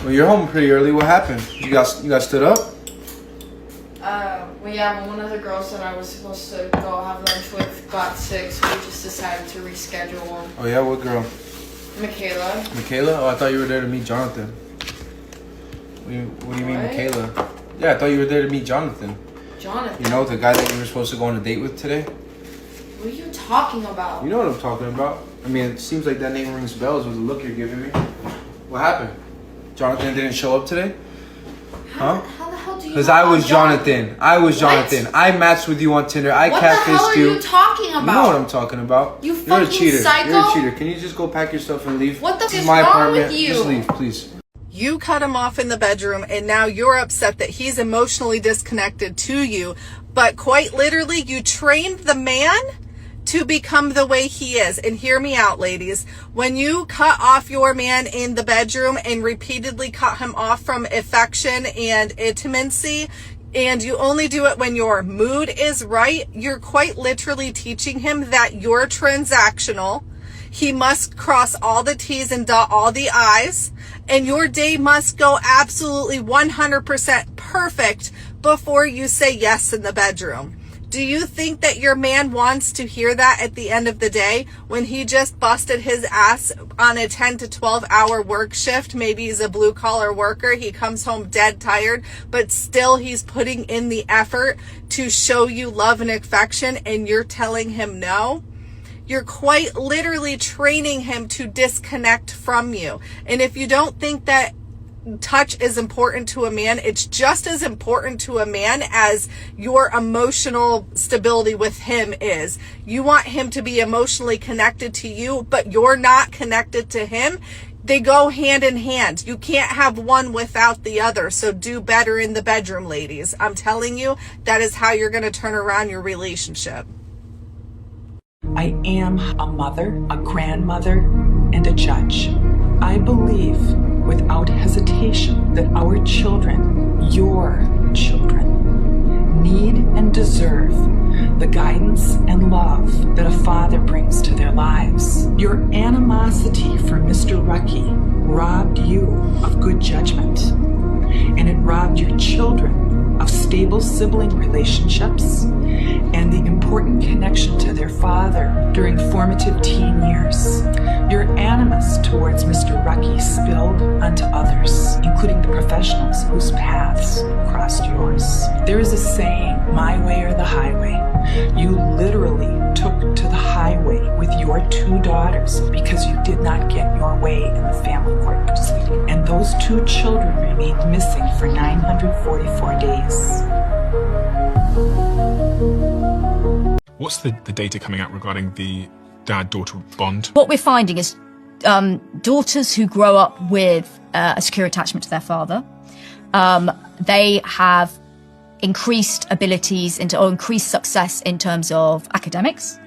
Well, you're home pretty early. What happened? You got stood up? Well, yeah, but one of the girls that I was supposed to go have lunch with got sick, so we just decided to reschedule one. Oh yeah, what girl? Michaela. Michaela? Oh, I thought you were there to meet Jonathan. What do you mean, Michaela? Yeah, I thought you were there to meet Jonathan. Jonathan? You know, the guy that you were supposed to go on a date with today? What are you talking about? You know what I'm talking about. I mean, it seems like that name rings bells with the look you're giving me. What happened? Jonathan didn't show up today? Huh? How the hell do you Because I was Jonathan. I was Jonathan. I matched with you on Tinder. I catfished you. What the hell are you talking about? You know what I'm talking about. You You're fucking a cheater. psycho. You're a cheater. Can you just go pack your stuff and leave? What the This is is my wrong apartment. with you? Just leave, please. You cut him off in the bedroom and now you're upset that he's emotionally disconnected to you. But quite literally, you trained the man to become the way he is. And hear me out, ladies. When you cut off your man in the bedroom and repeatedly cut him off from affection and intimacy, and you only do it when your mood is right, you're quite literally teaching him that you're transactional. He must cross all the T's and dot all the I's, and your day must go absolutely 100% perfect before you say yes in the bedroom. Do you think that your man wants to hear that at the end of the day when he just busted his ass on a 10 to 12 hour work shift? Maybe he's a blue collar worker. He comes home dead tired, but still he's putting in the effort to show you love and affection, and you're telling him no? You're quite literally training him to disconnect from you. And if you don't think that touch is important to a man, it's just as important to a man as your emotional stability with him is. You want him to be emotionally connected to you, but you're not connected to him. They go hand in hand. You can't have one without the other. So do better in the bedroom, ladies. I'm telling you, that is how you're going to turn around your relationship. I am a mother, a grandmother, and a judge. I believe without hesitation that our children, your children, need and deserve the guidance and love that a father brings to their lives. Your animosity for Mr. Rucky robbed you of good judgment, and it robbed your children of stable sibling relationships and the important connection to their father during formative teen years. Your animus towards Mr. Rucky spilled onto others, including the professionals whose paths crossed yours. There is a saying, my way or the highway. You literally took to the highway with your two daughters because you did not get your way in the family court proceeding. And those two children remained missing for 944 days. What's the data coming out regarding the dad-daughter bond? What we're finding is daughters who grow up with a secure attachment to their father, they have increased abilities or increased success in terms of academics,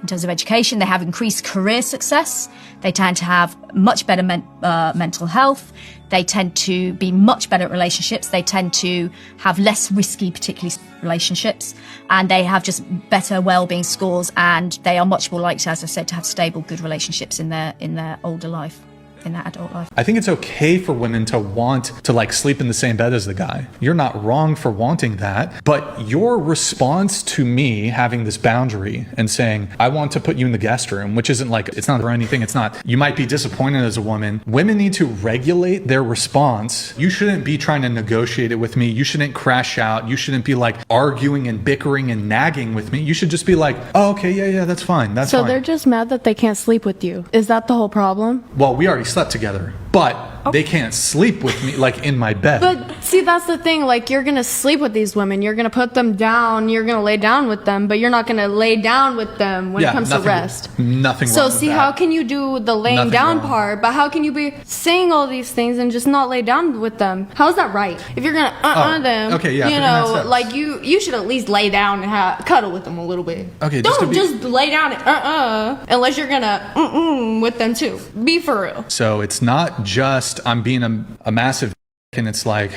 in terms of education. They have increased career success. They tend to have much better mental health. They tend to be much better at relationships. They tend to have less risky, particularly relationships, and they have just better well-being scores, and they are much more likely, as I said, to have stable, good relationships in their older life. In that adult life. I think it's okay for women to want to like sleep in the same bed as the guy. You're not wrong for wanting that, but your response to me having this boundary and saying, I want to put you in the guest room, which isn't like, it's not for anything. It's not, you might be disappointed as a woman. Women need to regulate their response. You shouldn't be trying to negotiate it with me. You shouldn't crash out. You shouldn't be like arguing and bickering and nagging with me. You should just be like, oh, okay, yeah, that's fine. That's fine. So they're just mad that they can't sleep with you. Is that the whole problem? Well, we already slept together, but they can't sleep with me like in my bed. But see, that's the thing, like you're gonna sleep with these women, you're gonna put them down, you're gonna lay down with them, but you're not gonna lay down with them when it comes to rest. Nothing wrong So with see, that. how can you do the laying down part, but how can you be saying all these things and just not lay down with them? How's that right? If you're gonna them, okay, yeah, you know, like you should at least lay down and cuddle with them a little bit. Okay, don't just lay down and unless you're gonna with them too. Be for real. So it's not just I'm being a massive and it's like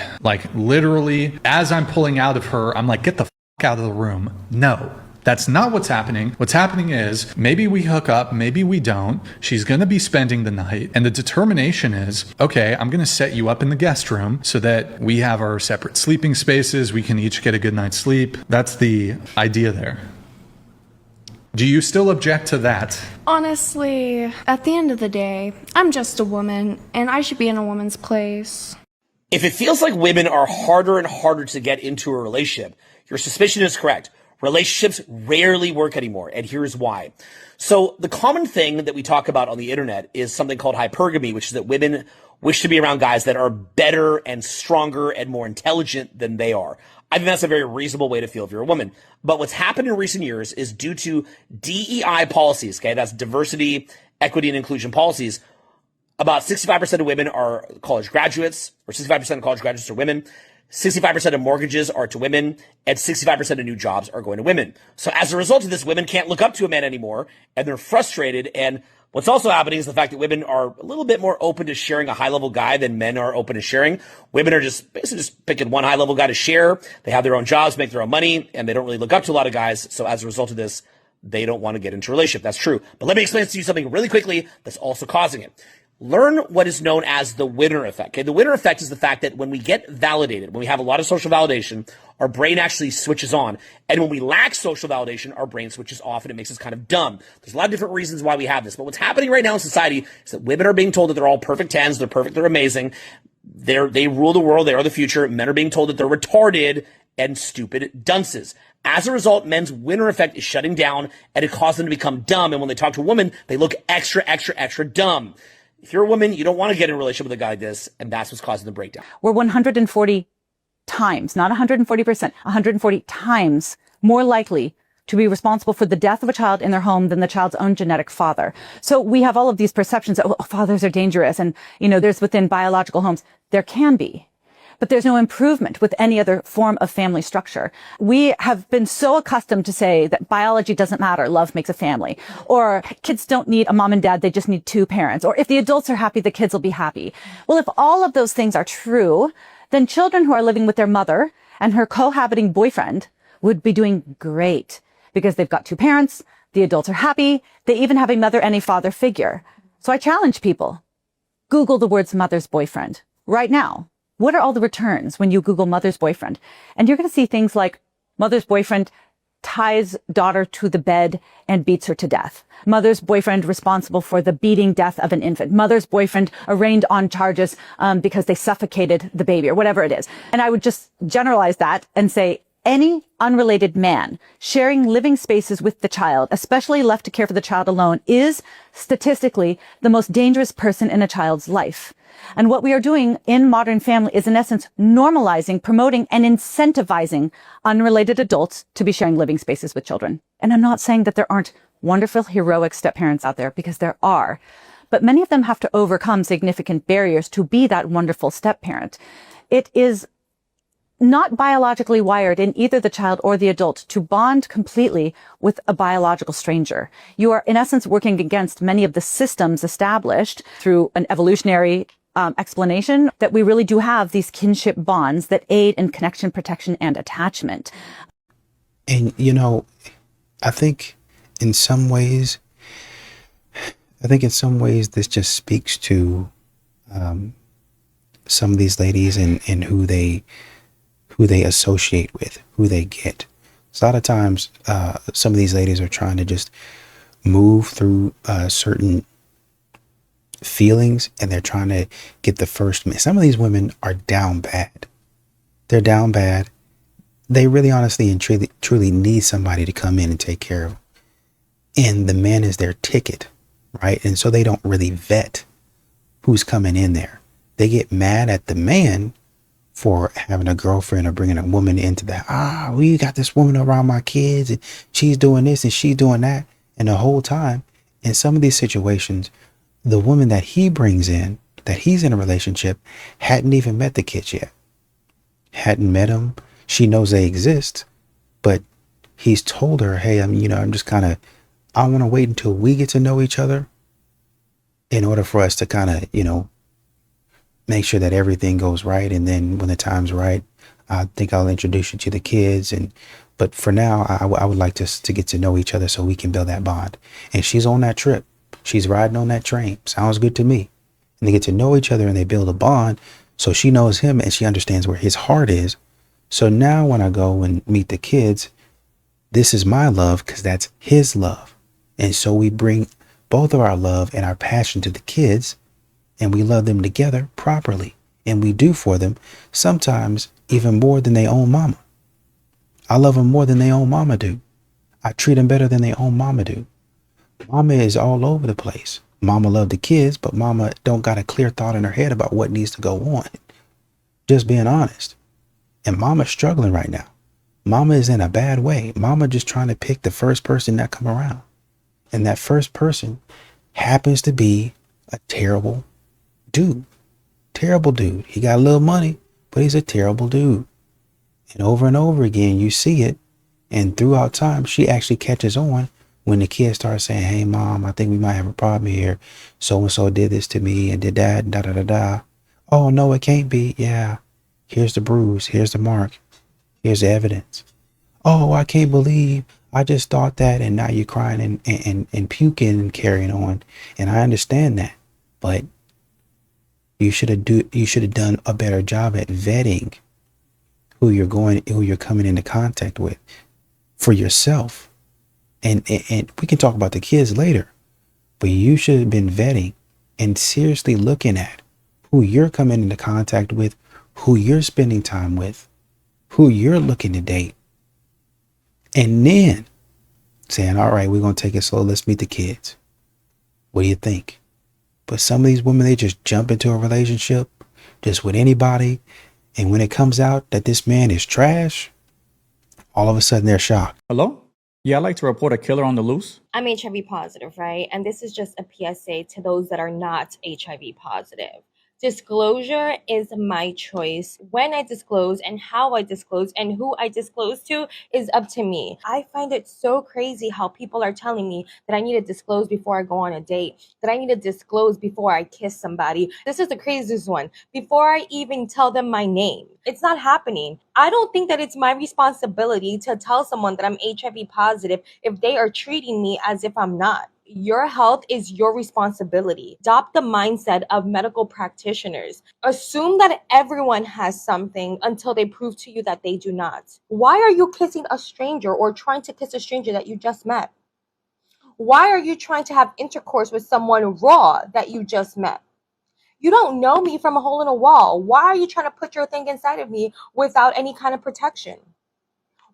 literally as I'm pulling out of her, I'm like, get the out of the room. No, That's not what's happening. What's happening is maybe we hook up, maybe we don't. She's going to be spending the night. And the determination is, okay, I'm going to set you up in the guest room so that we have our separate sleeping spaces. We can each get a good night's sleep. That's the idea there. Do you still object to that? Honestly, at the end of the day, I'm just a woman, and I should be in a woman's place. If it feels like women are harder and harder to get into a relationship, your suspicion is correct. Relationships rarely work anymore, and here's why. So the common thing that we talk about on the internet is something called hypergamy, which is that women wish to be around guys that are better and stronger and more intelligent than they are. I think that's a very reasonable way to feel if you're a woman. But what's happened in recent years is due to DEI policies, okay, that's diversity, equity, and inclusion policies. About 65% of women are college graduates, or 65% of college graduates are women. 65% of mortgages are to women, and 65% of new jobs are going to women. So as a result of this, women can't look up to a man anymore, and they're frustrated. And what's also happening is the fact that women are a little bit more open to sharing a high-level guy than men are open to sharing. Women are just basically just picking one high-level guy to share. They have their own jobs, make their own money, and they don't really look up to a lot of guys. So as a result of this, they don't want to get into a relationship. That's true. But let me explain to you something really quickly that's also causing it. Learn what is known as the winner effect. Okay? The winner effect is the fact that when we get validated, when we have a lot of social validation, our brain actually switches on. And when we lack social validation, our brain switches off and it makes us kind of dumb. There's a lot of different reasons why we have this. But what's happening right now in society is that women are being told that they're all perfect 10s, they're perfect, they're amazing. They rule the world, they are the future. Men are being told that they're retarded and stupid dunces. As a result, men's winner effect is shutting down and it causes them to become dumb. And when they talk to a woman, they look extra, extra, extra dumb. If you're a woman, you don't want to get in a relationship with a guy like this, and that's what's causing the breakdown. We're 140 times, not 140%, 140 times more likely to be responsible for the death of a child in their home than the child's own genetic father. So we have all of these perceptions that, oh, fathers are dangerous, and, there's within biological homes. There can be. But there's no improvement with any other form of family structure. We have been so accustomed to say that biology doesn't matter, love makes a family. Or kids don't need a mom and dad, they just need two parents. Or if the adults are happy, the kids will be happy. Well, if all of those things are true, then children who are living with their mother and her cohabiting boyfriend would be doing great because they've got two parents, the adults are happy, they even have a mother and a father figure. So I challenge people, Google the words mother's boyfriend right now. What are all the returns when you Google mother's boyfriend? And you're going to see things like mother's boyfriend ties daughter to the bed and beats her to death. Mother's boyfriend responsible for the beating death of an infant. Mother's boyfriend arraigned on charges because they suffocated the baby or whatever it is. And I would just generalize that and say any unrelated man sharing living spaces with the child, especially left to care for the child alone, is statistically the most dangerous person in a child's life. And what we are doing in Modern Family is, in essence, normalizing, promoting, and incentivizing unrelated adults to be sharing living spaces with children. And I'm not saying that there aren't wonderful, heroic step-parents out there, because there are. But many of them have to overcome significant barriers to be that wonderful step-parent. It is not biologically wired in either the child or the adult to bond completely with a biological stranger. You are, in essence, working against many of the systems established through an evolutionary explanation that we really do have these kinship bonds that aid in connection, protection, and attachment. And, I think in some ways, this just speaks to some of these ladies and who they associate with, who they get. So a lot of times, some of these ladies are trying to just move through certain feelings, and they're trying to get the first man. Some of these women are down bad. They're down bad. They really honestly and truly need somebody to come in and take care of them. And the man is their ticket, right? And so they don't really vet who's coming in there. They get mad at the man for having a girlfriend or bringing a woman into that. We got this woman around my kids and she's doing this and she's doing that. And the whole time, in some of these situations, the woman that he brings in, that he's in a relationship, hadn't even met the kids yet. Hadn't met them. She knows they exist, but he's told her, hey, I want to wait until we get to know each other in order for us to kind of, make sure that everything goes right. And then when the time's right, I think I'll introduce you to the kids. But for now, I would like to get to know each other so we can build that bond. And she's on that trip. She's riding on that train. Sounds good to me. And they get to know each other and they build a bond. So she knows him and she understands where his heart is. So now when I go and meet the kids, this is my love because that's his love. And so we bring both of our love and our passion to the kids, and we love them together properly. And we do for them sometimes even more than they own mama. I love them more than they own mama do. I treat them better than they own mama do. Mama is all over the place. Mama love the kids, but mama don't got a clear thought in her head about what needs to go on. Just being honest. And mama's struggling right now. Mama is in a bad way. Mama just trying to pick the first person that come around. And that first person happens to be a terrible dude. Terrible dude. He got a little money, but he's a terrible dude. And over again, you see it. And throughout time, she actually catches on when the kids start saying, hey, mom, I think we might have a problem here. So-and-so did this to me and did that, da-da-da-da. Oh, no, it can't be. Yeah. Here's the bruise. Here's the mark. Here's the evidence. Oh, I can't believe I just thought that. And now you're crying and puking and carrying on. And I understand that. But you should have done a better job at vetting who you're coming into contact with for yourself. And we can talk about the kids later, but you should have been vetting and seriously looking at who you're coming into contact with, who you're spending time with, who you're looking to date. And then saying, all right, we're going to take it slow. Let's meet the kids. What do you think? But some of these women, they just jump into a relationship just with anybody. And when it comes out that this man is trash, all of a sudden they're shocked. Hello? Yeah, I'd like to report a killer on the loose. I'm HIV positive, right? And this is just a PSA to those that are not HIV positive. Disclosure is my choice. When I disclose and how I disclose and who I disclose to is up to me. I find it so crazy how people are telling me that I need to disclose before I go on a date, that I need to disclose before I kiss somebody. This is the craziest one. Before I even tell them my name. It's not happening. I don't think that it's my responsibility to tell someone that I'm HIV positive if they are treating me as if I'm not. Your health is your responsibility. Adopt the mindset of medical practitioners. Assume that everyone has something until they prove to you that they do not. Why are you kissing a stranger or trying to kiss a stranger that you just met? Why are you trying to have intercourse with someone raw that you just met? You don't know me from a hole in a wall. Why are you trying to put your thing inside of me without any kind of protection?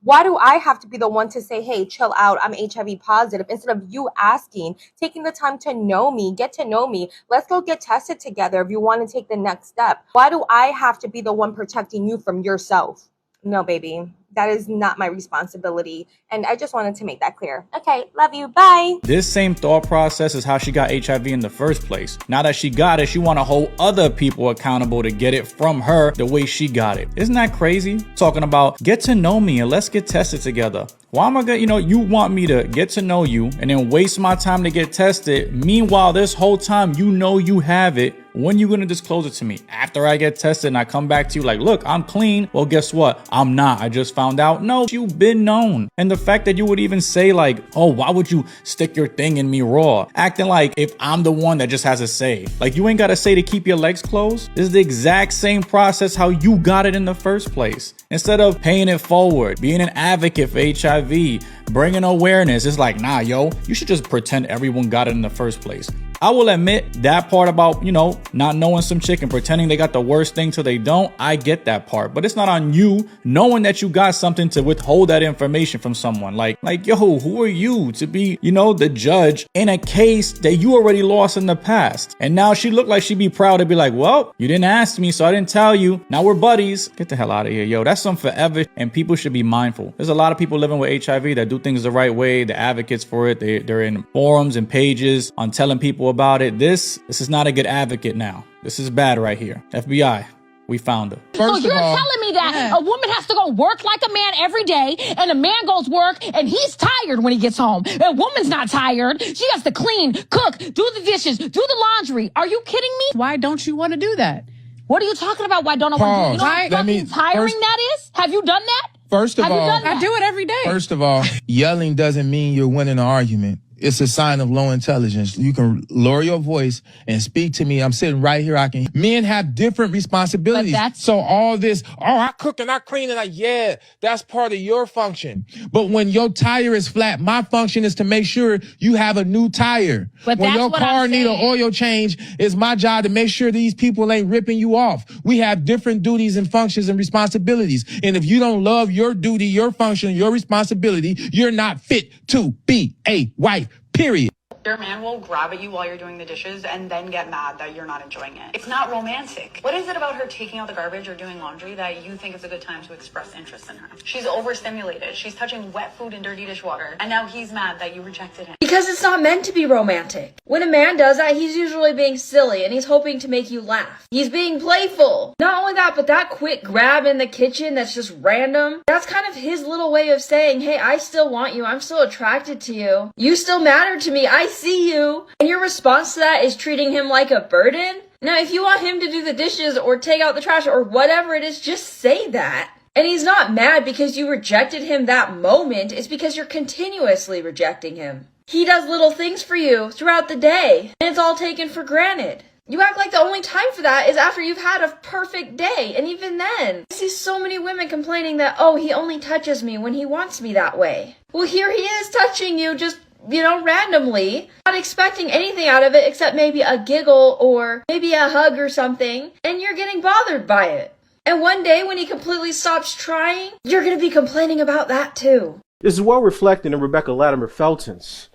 Why do I have to be the one to say, hey, chill out, I'm HIV positive, instead of you asking, taking the time to know me, get to know me, let's go get tested together if you want to take the next step. Why do I have to be the one protecting you from yourself? No, baby, that is not my responsibility. And I just wanted to make that clear. Okay, love you, bye. This same thought process is how she got HIV in the first place. Now that she got it, she want to hold other people accountable to get it from her the way she got it. Isn't that crazy? Talking about get to know me and let's get tested together. Why am I gonna, you want me to get to know you and then waste my time to get tested. Meanwhile, this whole time, you know you have it. When you gonna disclose it to me? After I get tested and I come back to you like, look, I'm clean. Well, guess what? I'm not. I just found out. No, you've been known. And the fact that you would even say like, oh, why would you stick your thing in me raw? Acting like if I'm the one that just has a say. Like you ain't got to say to keep your legs closed. This is the exact same process how you got it in the first place. Instead of paying it forward, being an advocate for HIV, bringing awareness, it's like, nah, yo, you should just pretend everyone got it in the first place. I will admit that part about, not knowing some chick and pretending they got the worst thing till they don't. I get that part, but it's not on you knowing that you got something to withhold that information from someone. Like, yo, who are you to be, the judge in a case that you already lost in the past? And now she looked like she'd be proud to be like, well, you didn't ask me, so I didn't tell you. Now we're buddies. Get the hell out of here, yo. That's something forever, and people should be mindful. There's a lot of people living with HIV that do things the right way. They're advocates for it. They're in forums and pages on telling people about it. This is not a good advocate now. This is bad right here. FBI, we found her. So you're telling me that a woman has to go work like a man every day, and a man goes work and he's tired when he gets home. A woman's not tired. She has to clean, cook, do the dishes, do the laundry. Are you kidding me? Why don't you want to do that? What are you talking about? Why don't I want to do? You know how fucking tiring that is? Have you done that? First of all, I do it every day. First of all, yelling doesn't mean you're winning an argument. It's a sign of low intelligence. You can lower your voice and speak to me. I'm sitting right here. Men have different responsibilities. So all this, I cook and I clean and yeah, that's part of your function. But when your tire is flat, my function is to make sure you have a new tire. But when your car need an oil change, it's my job to make sure these people ain't ripping you off. We have different duties and functions and responsibilities. And if you don't love your duty, your function, your responsibility, you're not fit to be a wife. Period. Your man will grab at you while you're doing the dishes and then get mad that you're not enjoying it. It's not romantic. What is it about her taking out the garbage or doing laundry that you think is a good time to express interest in her? She's overstimulated. She's touching wet food and dirty dishwater. And now he's mad that you rejected him. Because it's not meant to be romantic. When a man does that, he's usually being silly and he's hoping to make you laugh. He's being playful. Not only that, but that quick grab in the kitchen that's just random, that's kind of his little way of saying, hey, I still want you. I'm still attracted to you. You still matter to me. I see you. And your response to that is treating him like a burden? Now, if you want him to do the dishes or take out the trash or whatever it is, just say that. And he's not mad because you rejected him that moment. It's because you're continuously rejecting him. He does little things for you throughout the day, and it's all taken for granted. You act like the only time for that is after you've had a perfect day, and even then. I see so many women complaining that, oh, he only touches me when he wants me that way. Well, here he is touching you just, randomly, not expecting anything out of it except maybe a giggle or maybe a hug or something, and you're getting bothered by it. And one day when he completely stops trying, you're going to be complaining about that too. This is well reflected in Rebecca Latimer Felton's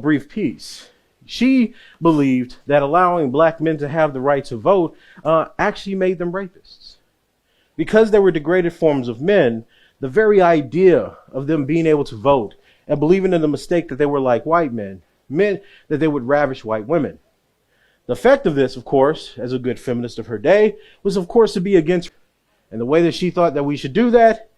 brief piece. She believed that allowing black men to have the right to vote actually made them rapists. Because they were degraded forms of men, the very idea of them being able to vote and believing in the mistake that they were like white men meant that they would ravish white women. The effect of this, of course, as a good feminist of her day, was of course to be against her. And the way that she thought that we should do that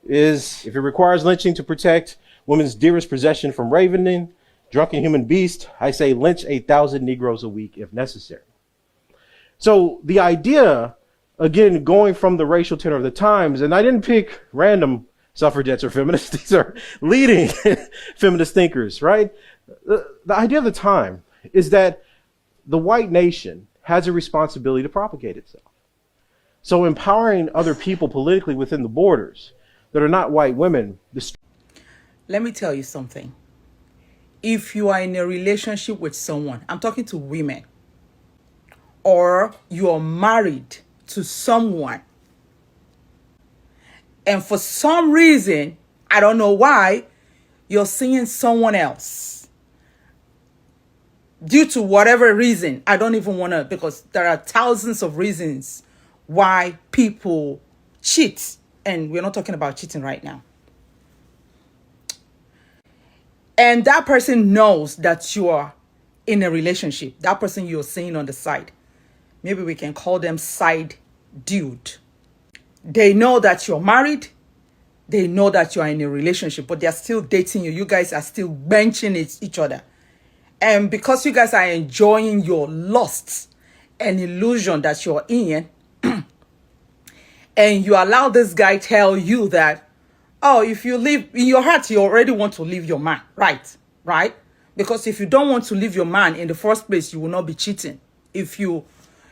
is, if it requires lynching to protect women's dearest possession from ravening, drunken human beast, I say lynch 8,000 Negroes a week if necessary. So the idea, again, going from the racial tenor of the times, and I didn't pick random suffragettes or feminists, these are leading feminist thinkers, right? The idea of the time is that the white nation has a responsibility to propagate itself. So empowering other people politically within the borders that are not white women. Let me tell you something. If you are in a relationship with someone, I'm talking to women, or you are married to someone, and for some reason, I don't know why, you're seeing someone else. Due to whatever reason, I don't even want to, because there are thousands of reasons why people cheat. And we're not talking about cheating right now. And that person knows that you are in a relationship. That person you're seeing on the side. Maybe we can call them side dude. They know that you're married. They know that you're in a relationship, but they're still dating you. You guys are still benching each other. And because you guys are enjoying your lust and illusion that you're in, and you allow this guy tell you that, oh, if you leave, in your heart, you already want to leave your man, right? Because if you don't want to leave your man in the first place, you will not be cheating. If you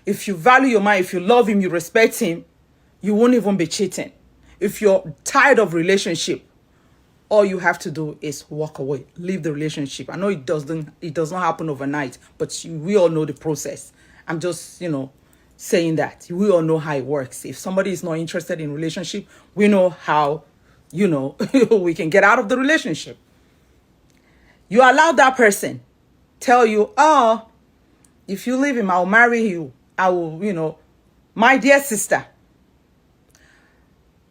value your man, if you love him, you respect him, you won't even be cheating. If you're tired of relationship, all you have to do is walk away, leave the relationship. I know it does not happen overnight, but we all know the process. I'm just, saying that. We all know how it works. If somebody is not interested in relationship, we know how, we can get out of the relationship. You allow that person tell you, oh, if you leave him, I'll marry you. I will, my dear sister.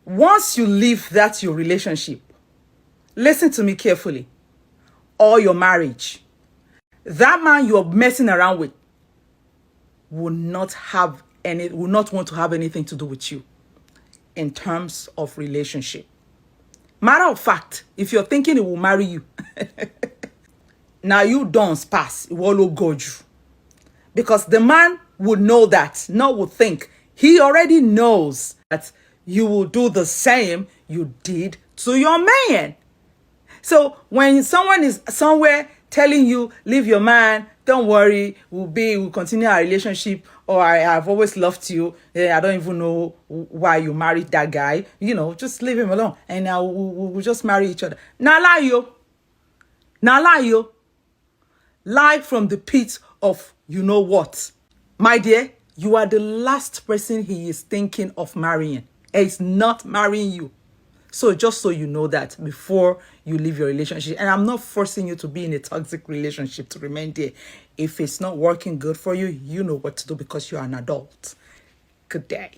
Once you leave your relationship, listen to me carefully, or your marriage, that man you're messing around with will not want to have anything to do with you in terms of relationship. Matter of fact, if you're thinking he will marry you, now you don't pass, it will go you. Because the man would know that, would think he already knows that you will do the same you did to your man. So when someone is somewhere telling you, leave your man, don't worry, we'll continue our relationship, or I have always loved you, I don't even know why you married that guy, just leave him alone, and now we'll just marry each other. Now lie yo. Now lie yo. Lie from the pit of you know what. My dear, you are the last person he is thinking of marrying. He's not marrying you. So just so you know that before you leave your relationship, and I'm not forcing you to be in a toxic relationship to remain there. If it's not working good for you, you know what to do because you're an adult. Good day.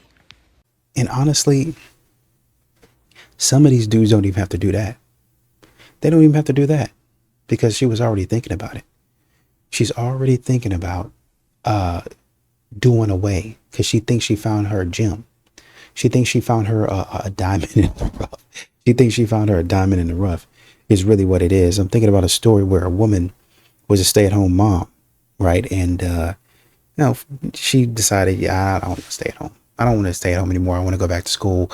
And honestly, some of these dudes don't even have to do that. They don't even have to do that because she was already thinking about it. She's already thinking about doing away because she thinks she found her gem. She thinks she found her a diamond in the rough. She thinks she found her a diamond in the rough is really what it is. I'm thinking about a story where a woman was a stay-at-home mom, right? And, she decided, I don't want to stay at home. I don't want to stay at home anymore. I want to go back to school.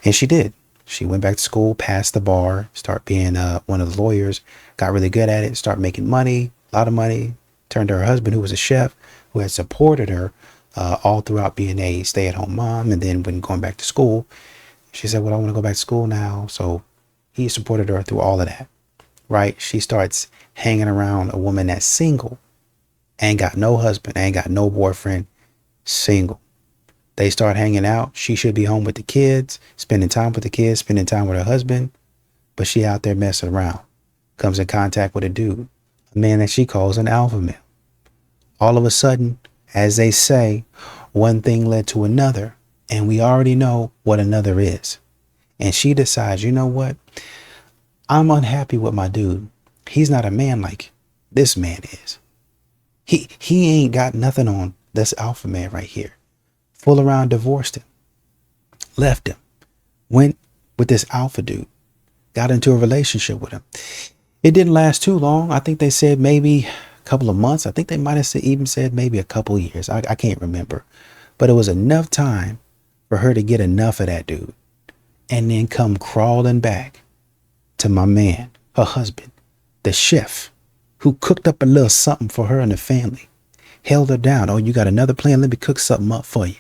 And she did. She went back to school, passed the bar, started being one of the lawyers, got really good at it, started making money, a lot of money, turned to her husband, who was a chef, who had supported her all throughout being a stay-at-home mom. And then when going back to school, she said, well, I want to go back to school now. So he supported her through all of that, right? She starts hanging around a woman that's single, ain't got no husband, ain't got no boyfriend, single. They start hanging out. She should be home with the kids, spending time with the kids, spending time with her husband. But she out there messing around, comes in contact with a dude, a man that she calls an alpha male. All of a sudden, as they say, one thing led to another, and we already know what another is. And she decides, you know what? I'm unhappy with my dude. He's not a man like this man is. He ain't got nothing on this alpha man right here. Fool around, divorced him, left him, went with this alpha dude, got into a relationship with him. It didn't last too long. I think they said maybe a couple of months. I think they might have even said maybe a couple of years. I can't remember. But it was enough time for her to get enough of that dude and then come crawling back to my man, her husband, the chef, who cooked up a little something for her and the family, held her down. Oh, you got another plan? Let me cook something up for you.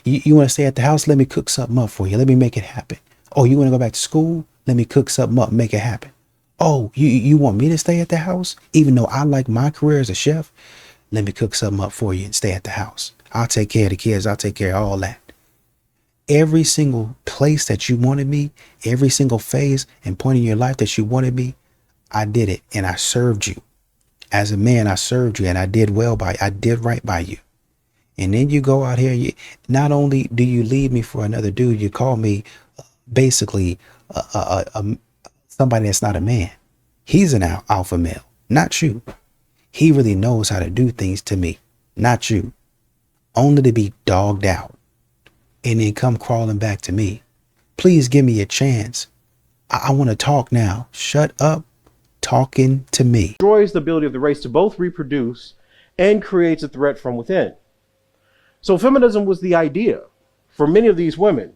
You want to stay at the house? Let me cook something up for you. Let me make it happen. Oh, you want to go back to school? Let me cook something up, make it happen. Oh, you want me to stay at the house? Even though I like my career as a chef, let me cook something up for you and stay at the house. I'll take care of the kids. I'll take care of all that. Every single place that you wanted me, every single phase and point in your life that you wanted me, I did it and I served you. As a man, I served you and I did well by you. I did right by you. And then you go out here, not only do you leave me for another dude, you call me basically somebody that's not a man. He's an alpha male, not you. He really knows how to do things to me, not you. Only to be dogged out and then come crawling back to me. Please give me a chance. I want to talk now. Shut up talking to me. Destroys the ability of the race to both reproduce and creates a threat from within. So feminism was the idea for many of these women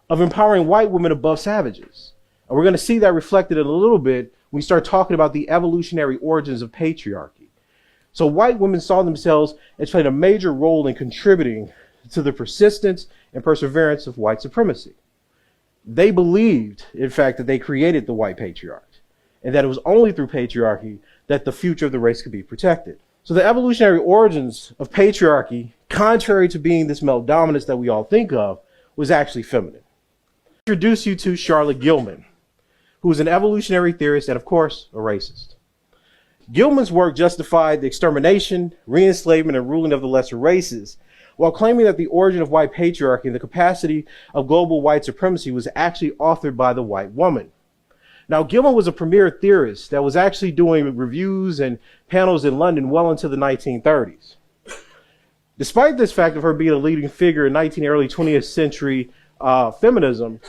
of empowering white women above savages. And we're going to see that reflected in a little bit when we start talking about the evolutionary origins of patriarchy. So white women saw themselves as playing a major role in contributing to the persistence and perseverance of white supremacy. They believed, in fact, that they created the white patriarch and that it was only through patriarchy that the future of the race could be protected. So the evolutionary origins of patriarchy, contrary to being this male dominance that we all think of, was actually feminine. I'll introduce you to Charlotte Gilman, who is an evolutionary theorist and, of course, a racist. Gilman's work justified the extermination, re-enslavement, and ruling of the lesser races, while claiming that the origin of white patriarchy and the capacity of global white supremacy was actually authored by the white woman. Now, Gilman was a premier theorist that was actually doing reviews and panels in London well into the 1930s. Despite this fact of her being a leading figure in early 20th century feminism,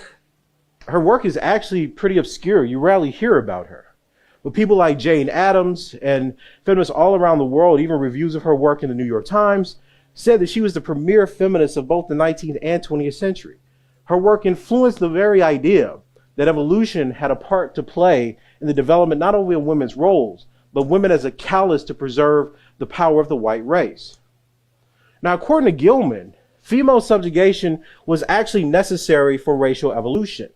her work is actually pretty obscure. You rarely hear about her. But people like Jane Addams and feminists all around the world, even reviews of her work in the New York Times, said that she was the premier feminist of both the 19th and 20th century. Her work influenced the very idea that evolution had a part to play in the development not only of women's roles, but women as a catalyst to preserve the power of the white race. Now, according to Gilman, female subjugation was actually necessary for racial evolution.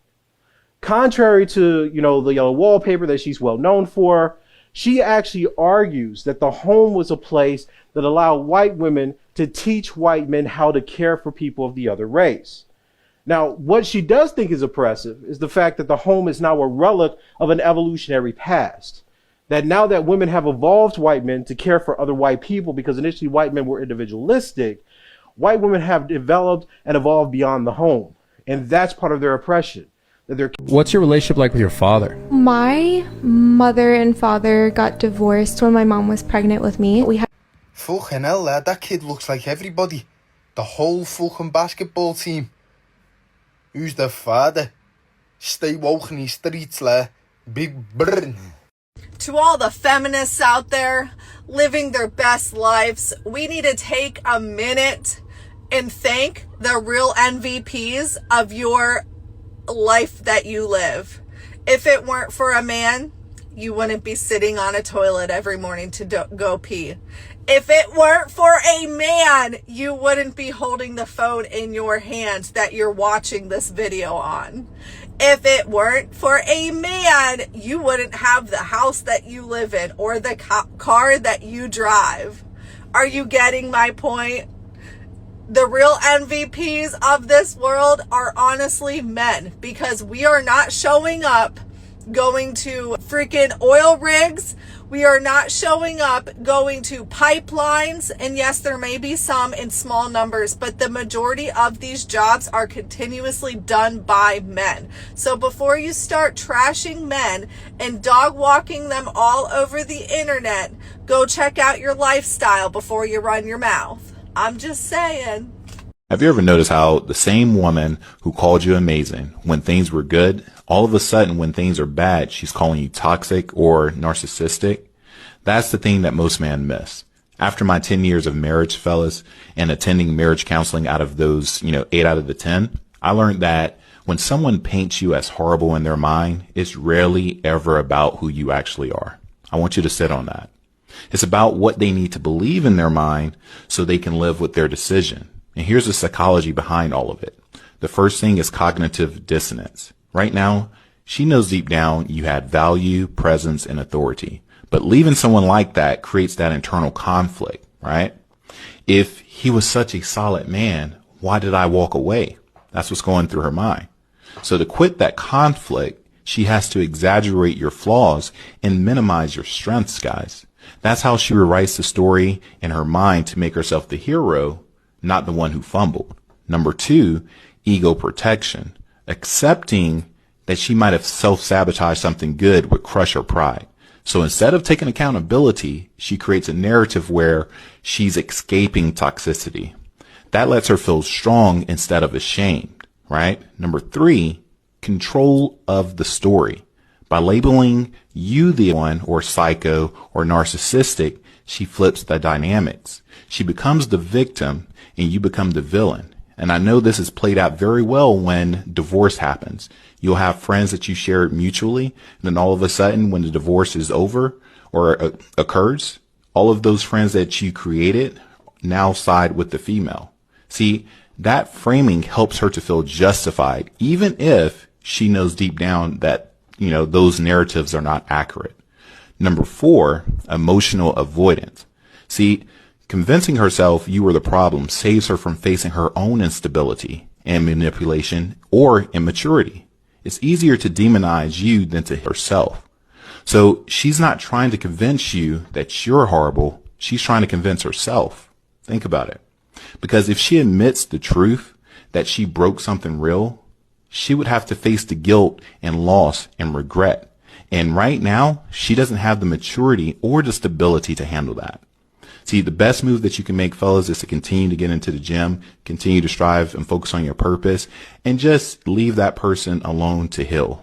Contrary to, the yellow wallpaper that she's well known for, she actually argues that the home was a place that allowed white women to teach white men how to care for people of the other race. Now, what she does think is oppressive is the fact that the home is now a relic of an evolutionary past. That now that women have evolved white men to care for other white people, because initially white men were individualistic, white women have developed and evolved beyond the home. And that's part of their oppression. What's your relationship like with your father? My mother and father got divorced when my mom was pregnant with me. Fucking hell, lad, that kid looks like everybody. The whole fucking basketball team. Who's the father? Stay woke in the streets, lad. Big burn. To all the feminists out there living their best lives, we need to take a minute and thank the real MVPs of your life that you live. If it weren't for a man, you wouldn't be sitting on a toilet every morning to go pee. If it weren't for a man, you wouldn't be holding the phone in your hand that you're watching this video on. If it weren't for a man, you wouldn't have the house that you live in or the car that you drive. Are you getting my point? The real MVPs of this world are honestly men, because we are not showing up going to freaking oil rigs. We are not showing up going to pipelines. And yes, there may be some in small numbers, but the majority of these jobs are continuously done by men. So before you start trashing men and dog walking them all over the internet, go check out your lifestyle before you run your mouth. I'm just saying. Have you ever noticed how the same woman who called you amazing when things were good, all of a sudden when things are bad, she's calling you toxic or narcissistic? That's the thing that most men miss. After my 10 years of marriage, fellas, and attending marriage counseling out of those, 8 out of the 10, I learned that when someone paints you as horrible in their mind, it's rarely ever about who you actually are. I want you to sit on that. It's about what they need to believe in their mind so they can live with their decision. And here's the psychology behind all of it. The first thing is cognitive dissonance. Right now, she knows deep down you had value, presence, and authority. But leaving someone like that creates that internal conflict, right? If he was such a solid man, why did I walk away? That's what's going through her mind. So to quit that conflict, she has to exaggerate your flaws and minimize your strengths, guys. That's how she rewrites the story in her mind to make herself the hero, not the one who fumbled. Number 2, ego protection. Accepting that she might have self-sabotaged something good would crush her pride. So instead of taking accountability, she creates a narrative where she's escaping toxicity. That lets her feel strong instead of ashamed, right? Number 3, control of the story. By labeling you the one or psycho or narcissistic, she flips the dynamics. She becomes the victim and you become the villain. And I know this is played out very well when divorce happens. You'll have friends that you shared mutually, and then all of a sudden when the divorce is over or occurs, all of those friends that you created now side with the female. See, that framing helps her to feel justified, even if she knows deep down that, those narratives are not accurate. Number 4, emotional avoidance. See, convincing herself you were the problem saves her from facing her own instability and manipulation or immaturity. It's easier to demonize you than to herself. So she's not trying to convince you that you're horrible. She's trying to convince herself. Think about it. Because if she admits the truth that she broke something real, she would have to face the guilt and loss and regret. And right now, she doesn't have the maturity or the stability to handle that. See, the best move that you can make, fellas, is to continue to get into the gym, continue to strive and focus on your purpose, and just leave that person alone to heal.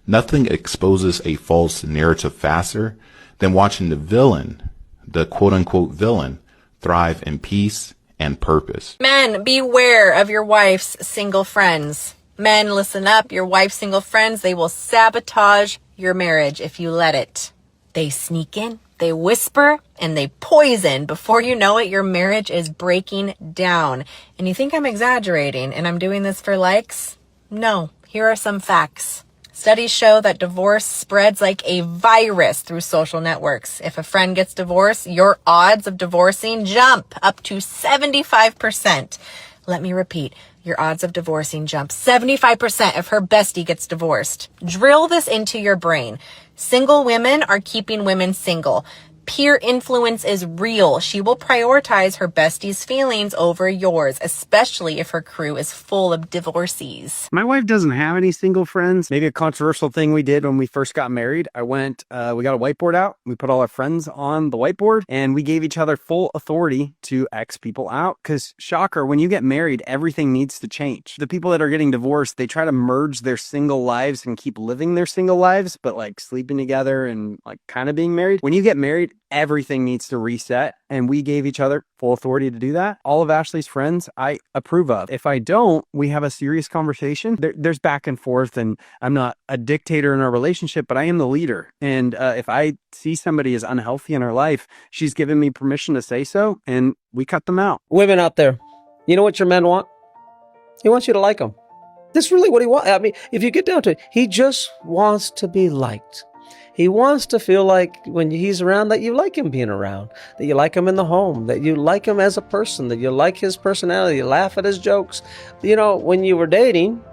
Nothing exposes a false narrative faster than watching the villain, the quote-unquote villain, thrive in peace and purpose. Men, beware of your wife's single friends. Men, listen up. Your wife's single friends, they will sabotage your marriage if you let it. They sneak in, they whisper, and they poison. Before you know it, your marriage is breaking down. And you think I'm exaggerating and I'm doing this for likes? No. Here are some facts. Studies show that divorce spreads like a virus through social networks. If a friend gets divorced, your odds of divorcing jump up to 75%. Let me repeat. Your odds of divorcing jump 75% if her bestie gets divorced. Drill this into your brain. Single women are keeping women single. Peer influence is real. She will prioritize her bestie's feelings over yours, especially if her crew is full of divorcees. My wife doesn't have any single friends. Maybe a controversial thing we did when we first got married. We got a whiteboard out. We put all our friends on the whiteboard and we gave each other full authority to X people out. Because shocker, when you get married, everything needs to change. The people that are getting divorced, they try to merge their single lives and keep living their single lives, but like sleeping together and like kind of being married. When you get married, everything needs to reset, and we gave each other full authority to do that. All of Ashley's friends, I approve of. If I don't, we have a serious conversation. There's back and forth, and I'm not a dictator in our relationship, but I am the leader. And if I see somebody is unhealthy in her life, she's given me permission to say so, and we cut them out. Women out there, you know what your men want? He wants you to like him. That's really what he wants. I mean, if you get down to it, he just wants to be liked. He wants to feel like when he's around that you like him being around, that you like him in the home, that you like him as a person, that you like his personality, you laugh at his jokes. You know, when you were dating,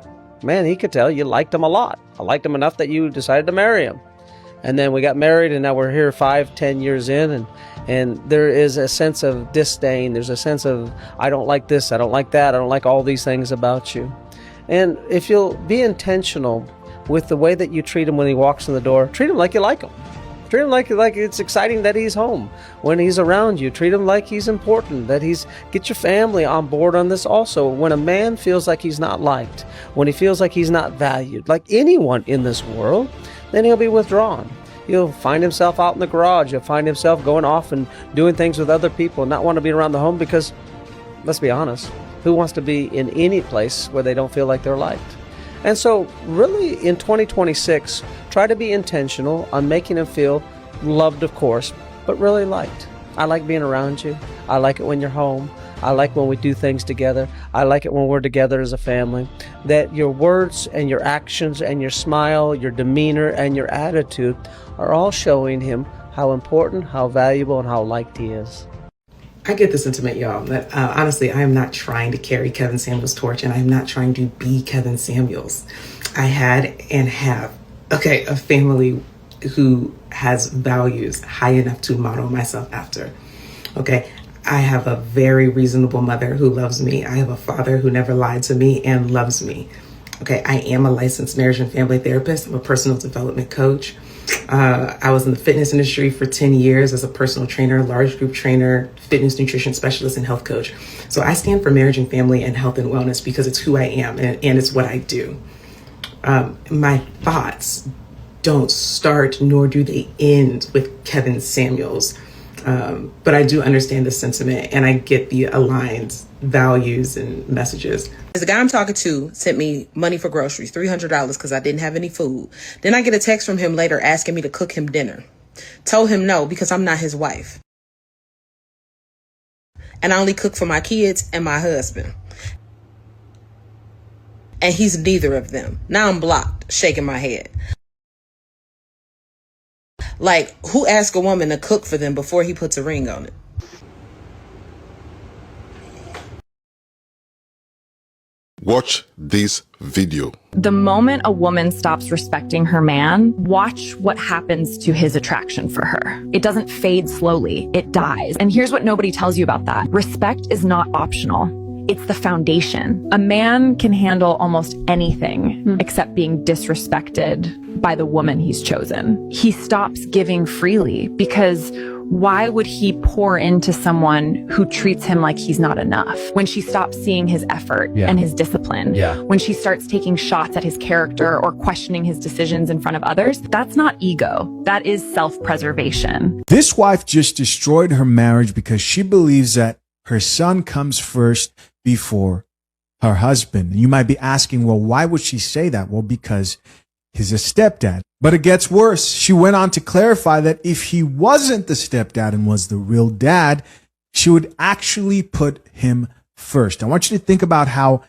man, he could tell you liked him a lot. I liked him enough that you decided to marry him. And then we got married and now we're here 5-10 years in and there is a sense of disdain. There's a sense of, I don't like this, I don't like that, I don't like all these things about you. And if you'll be intentional with the way that you treat him when he walks in the door, treat him like you like him. Treat him like it's exciting that he's home. When he's around you, treat him like he's important, get your family on board on this also. When a man feels like he's not liked, when he feels like he's not valued, like anyone in this world, then he'll be withdrawn. He'll find himself out in the garage. He'll find himself going off and doing things with other people, not want to be around the home because, let's be honest, who wants to be in any place where they don't feel like they're liked? And so really in 2026, try to be intentional on making him feel loved, of course, but really liked. I like being around you. I like it when you're home. I like when we do things together. I like it when we're together as a family. That your words and your actions and your smile, your demeanor and your attitude are all showing him how important, how valuable, and how liked he is. I get the sentiment, y'all, that honestly, I am not trying to carry Kevin Samuels' torch, and I'm not trying to be Kevin Samuels. I had and have, a family who has values high enough to model myself after. I have a very reasonable mother who loves me. I have a father who never lied to me and loves me. I am a licensed marriage and family therapist. I'm a personal development coach. I was in the fitness industry for 10 years as a personal trainer, large group trainer, fitness nutrition specialist, and health coach. So I stand for marriage and family and health and wellness because it's who I am and it's what I do. My thoughts don't start nor do they end with Kevin Samuels. But I do understand the sentiment and I get the aligned values and messages. The guy I'm talking to sent me money for groceries, $300 because I didn't have any food. Then I get a text from him later asking me to cook him dinner. Told him no because I'm not his wife. And I only cook for my kids and my husband. And he's neither of them. Now I'm blocked, shaking my head. Like, who asks a woman to cook for them before he puts a ring on it? Watch this video. The moment a woman stops respecting her man, watch what happens to his attraction for her. It doesn't fade slowly, it dies. And here's what nobody tells you about that. Respect is not optional. It's the foundation. A man can handle almost anything except being disrespected by the woman he's chosen. He stops giving freely because why would he pour into someone who treats him like he's not enough? When she stops seeing his effort and his discipline, when she starts taking shots at his character or questioning his decisions in front of others, that's not ego. That is self-preservation. This wife just destroyed her marriage because she believes that her son comes first before her husband. And you might be asking, well, why would she say that? Well, because he's a stepdad. But it gets worse. She went on to clarify that if he wasn't the stepdad and was the real dad, she would actually put him first. I want you to think about how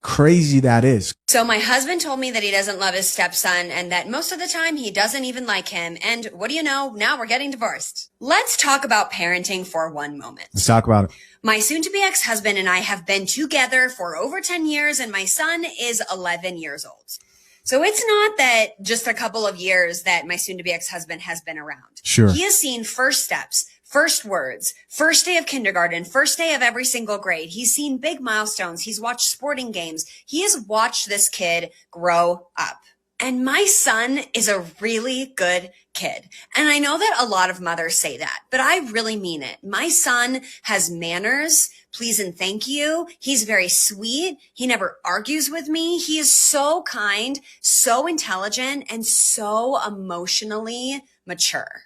crazy that is. So my husband told me that he doesn't love his stepson and that most of the time he doesn't even like him. And what do you know? Now we're getting divorced. Let's talk about parenting for one moment. Let's talk about it. My soon-to-be ex-husband and I have been together for over 10 years and my son is 11 years old. So it's not that just a couple of years that my soon-to-be ex-husband has been around. Sure. He has seen first steps, first words, first day of kindergarten, first day of every single grade. He's seen big milestones. He's watched sporting games. He has watched this kid grow up. And my son is a really good kid. And I know that a lot of mothers say that, but I really mean it. My son has manners, please and thank you. He's very sweet. He never argues with me. He is so kind, so intelligent, and so emotionally mature.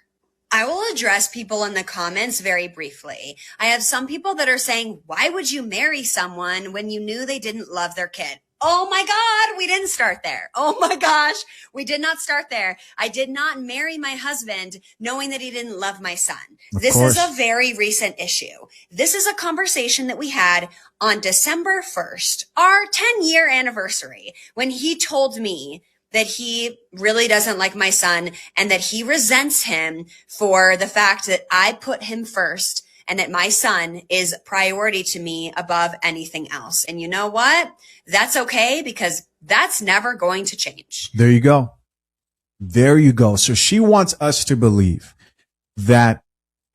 I will address people in the comments very briefly. I have some people that are saying, why would you marry someone when you knew they didn't love their kid? Oh my God, we didn't start there. Oh my gosh, we did not start there. I did not marry my husband knowing that he didn't love my son. This is a very recent issue. This is a conversation that we had on December 1st, our 10-year anniversary, when he told me that he really doesn't like my son and that he resents him for the fact that I put him first and that my son is priority to me above anything else. And you know what? That's okay because that's never going to change. There you go. There you go. So she wants us to believe that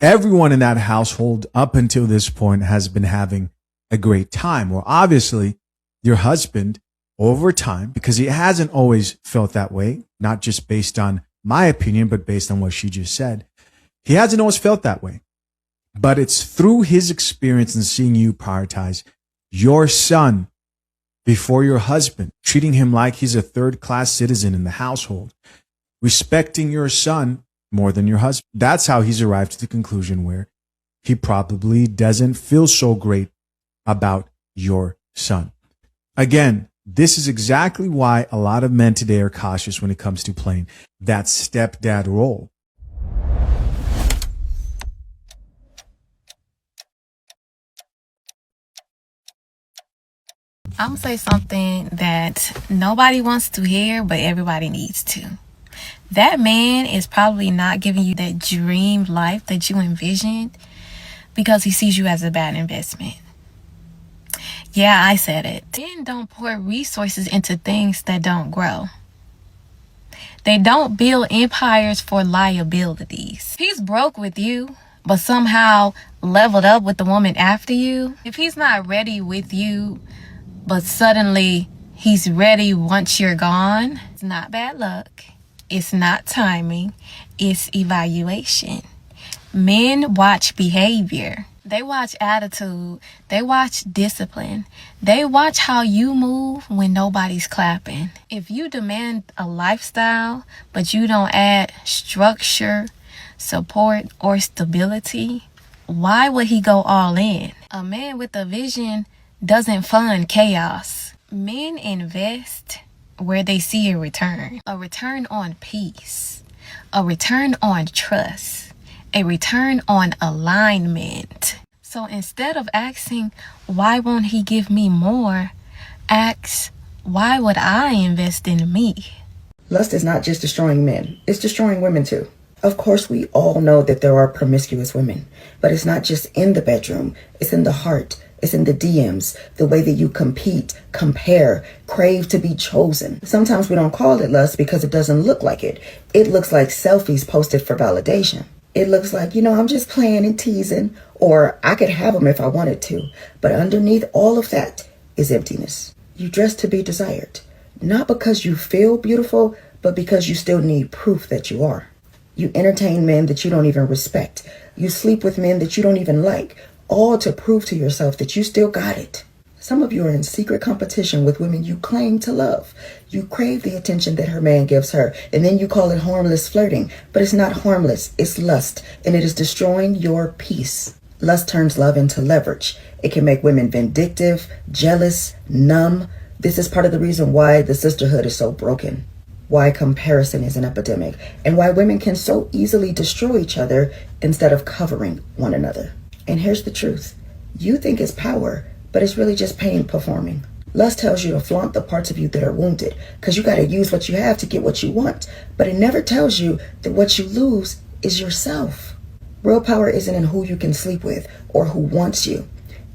everyone in that household up until this point has been having a great time. Well, obviously, your husband, over time, because he hasn't always felt that way, not just based on my opinion, but based on what she just said, he hasn't always felt that way. But it's through his experience and seeing you prioritize your son before your husband, treating him like he's a third-class citizen in the household, respecting your son more than your husband. That's how he's arrived to the conclusion where he probably doesn't feel so great about your son. Again, this is exactly why a lot of men today are cautious when it comes to playing that stepdad role. I'm gonna say something that nobody wants to hear, but everybody needs to. That man is probably not giving you that dream life that you envisioned because he sees you as a bad investment. Yeah, I said it. Men don't pour resources into things that don't grow. They don't build empires for liabilities. He's broke with you, but somehow leveled up with the woman after you. If he's not ready with you, but suddenly he's ready once you're gone, it's not bad luck. It's not timing. It's evaluation. Men watch behavior. They watch attitude. They watch discipline. They watch how you move when nobody's clapping. If you demand a lifestyle, but you don't add structure, support, or stability, why would he go all in? A man with a vision doesn't fund chaos. Men invest where they see a return on peace, a return on trust, a return on alignment. So instead of asking, why won't he give me more? Ask, why would I invest in me? Lust is not just destroying men, it's destroying women too. Of course, we all know that there are promiscuous women, but it's not just in the bedroom, it's in the heart. It's in the DMs, the way that you compete, compare, crave to be chosen. Sometimes we don't call it lust because it doesn't look like it. It looks like selfies posted for validation. It looks like, I'm just playing and teasing, or I could have them if I wanted to. But underneath all of that is emptiness. You dress to be desired, not because you feel beautiful, but because you still need proof that you are. You entertain men that you don't even respect. You sleep with men that you don't even like. All to prove to yourself that you still got it. Some of you are in secret competition with women you claim to love. You crave the attention that her man gives her, and then you call it harmless flirting. But it's not harmless, it's lust, and it is destroying your peace. Lust turns love into leverage. It can make women vindictive, jealous, numb. This is part of the reason why the sisterhood is so broken, why comparison is an epidemic, and why women can so easily destroy each other instead of covering one another. And here's the truth. You think it's power, but it's really just pain performing. Lust tells you to flaunt the parts of you that are wounded, because you got to use what you have to get what you want. But it never tells you that what you lose is yourself. Real power isn't in who you can sleep with or who wants you.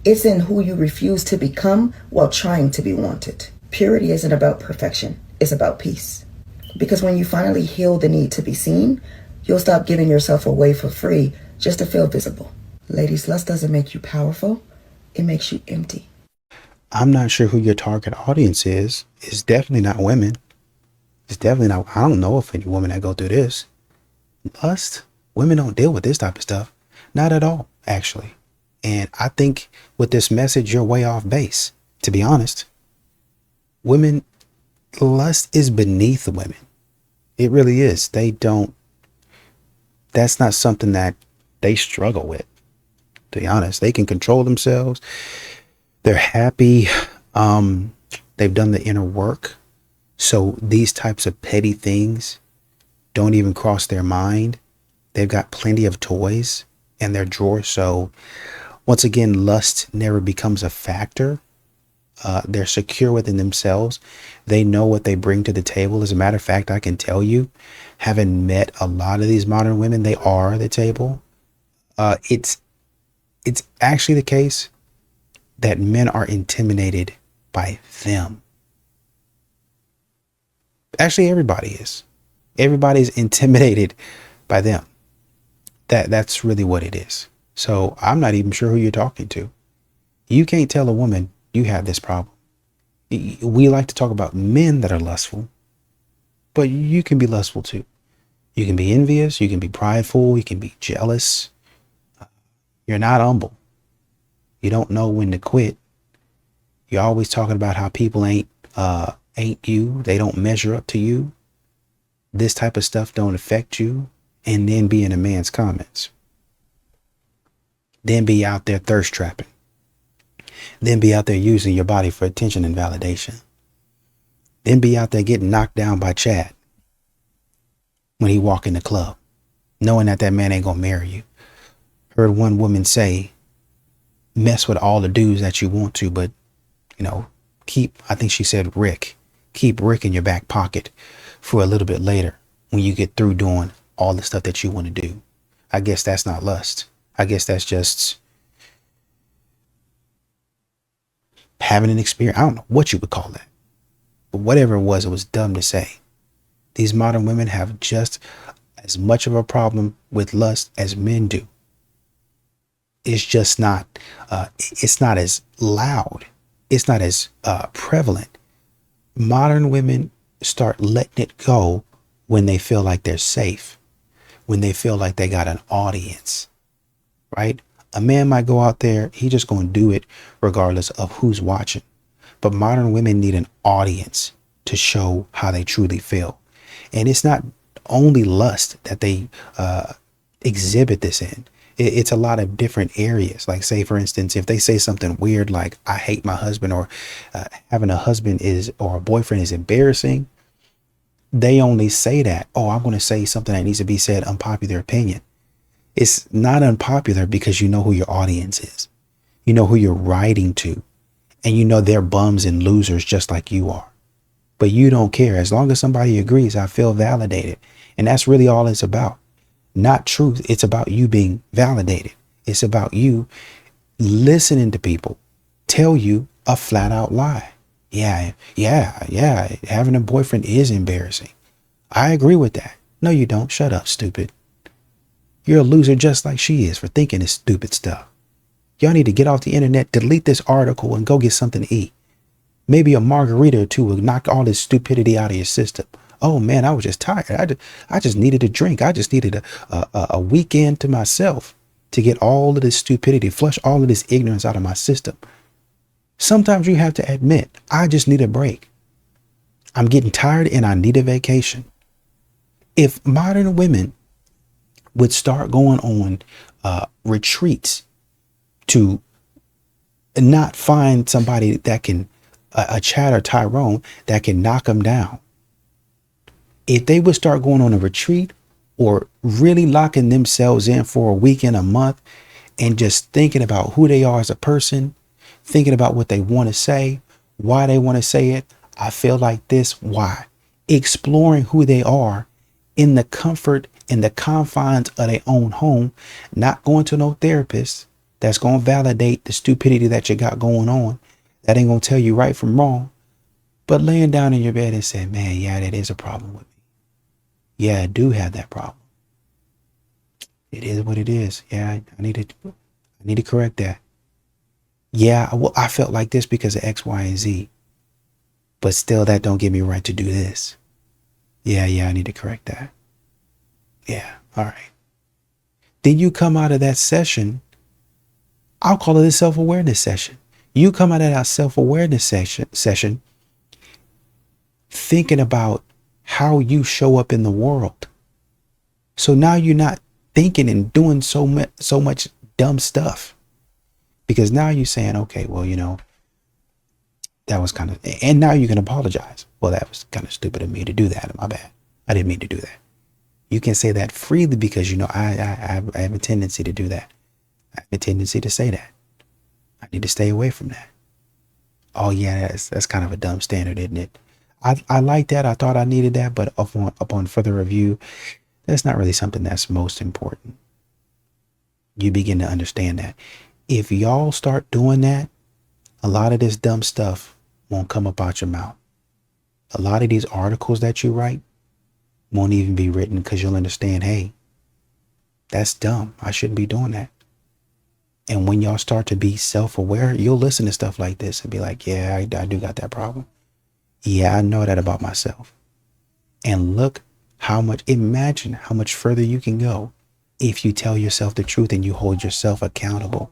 It's in who you refuse to become while trying to be wanted. Purity isn't about perfection. It's about peace. Because when you finally heal the need to be seen, you'll stop giving yourself away for free just to feel visible. Ladies, lust doesn't make you powerful. It makes you empty. I'm not sure who your target audience is. It's definitely not women. It's definitely not. I don't know of any women that go through this. Lust, women don't deal with this type of stuff. Not at all, actually. And I think with this message, you're way off base, to be honest. Women, lust is beneath women. It really is. That's not something that they struggle with, to be honest. They can control themselves. They're happy. They've done the inner work. So these types of petty things don't even cross their mind. They've got plenty of toys in their drawer. So once again, lust never becomes a factor. They're secure within themselves. They know what they bring to the table. As a matter of fact, I can tell you, having met a lot of these modern women, they are the table. It's actually the case that men are intimidated by them. Actually, everybody is. Everybody's intimidated by them. That's really what it is. So I'm not even sure who you're talking to. You can't tell a woman you have this problem. We like to talk about men that are lustful, but you can be lustful too. You can be envious. You can be prideful. You can be jealous. You're not humble. You don't know when to quit. You're always talking about how people ain't you. They don't measure up to you. This type of stuff don't affect you. And then be in a man's comments. Then be out there thirst trapping. Then be out there using your body for attention and validation. Then be out there getting knocked down by Chad when he walk in the club, knowing that man ain't gonna marry you. Heard one woman say, mess with all the dudes that you want to, but I think she said keep Rick in your back pocket for a little bit later when you get through doing all the stuff that you want to do. I guess that's not lust. I guess that's just having an experience. I don't know what you would call that, but whatever it was dumb to say. These modern women have just as much of a problem with lust as men do. It's just not, it's not as loud. It's not as prevalent. Modern women start letting it go when they feel like they're safe, when they feel like they got an audience, right? A man might go out there, he just going to do it regardless of who's watching. But modern women need an audience to show how they truly feel. And it's not only lust that they exhibit this in. It's a lot of different areas. Like, say, for instance, if they say something weird like, I hate my husband, or having a husband or a boyfriend is embarrassing, they only say that, oh, I'm going to say something that needs to be said, unpopular opinion. It's not unpopular because you know who your audience is. You know who you're writing to, and you know they're bums and losers just like you are. But you don't care. As long as somebody agrees, I feel validated. And that's really all it's about. Not truth. It's about you being validated. It's about you listening to people tell you a flat out lie. Yeah. Having a boyfriend is embarrassing. I agree with that. No, you don't. Shut up, stupid. You're a loser just like she is for thinking this stupid stuff. Y'all need to get off the internet, delete this article, and go get something to eat. Maybe a margarita or two will knock all this stupidity out of your system. Oh man, I was just tired. I just needed a drink. I just needed a weekend to myself to get all of this stupidity, flush all of this ignorance out of my system. Sometimes you have to admit, I just need a break. I'm getting tired and I need a vacation. If modern women would start going on retreats to not find somebody that can, a Chad or Tyrone that can knock them down. If they would start going on a retreat or really locking themselves in for a week and a month and just thinking about who they are as a person, thinking about what they want to say, why they want to say it. I feel like this. Why? Exploring who they are in the comfort, in the confines of their own home, not going to no therapist that's going to validate the stupidity that you got going on. That ain't going to tell you right from wrong. But laying down in your bed and saying, man, yeah, that is a problem with me. Yeah, I do have that problem. It is what it is. Yeah, I need to correct that. Yeah, I felt like this because of X, Y, and Z. But still, that don't give me right to do this. Yeah, I need to correct that. Yeah, all right. Then you come out of that session. I'll call it a self-awareness session. You come out of that self-awareness session thinking about how you show up in the world. So now you're not thinking and doing so much dumb stuff. Because now you're saying, okay, well, that was kind of, and now you can apologize. Well, that was kind of stupid of me to do that. My bad. I didn't mean to do that. You can say that freely because, I have a tendency to do that. I have a tendency to say that. I need to stay away from that. Oh yeah, that's kind of a dumb standard, isn't it? I like that. I thought I needed that, but upon further review, that's not really something that's most important. You begin to understand that. If y'all start doing that, a lot of this dumb stuff won't come up out your mouth. A lot of these articles that you write won't even be written because you'll understand, hey, that's dumb. I shouldn't be doing that. And when y'all start to be self-aware, you'll listen to stuff like this and be like, yeah, I do got that problem. Yeah, I know that about myself. And imagine how much further you can go if you tell yourself the truth and you hold yourself accountable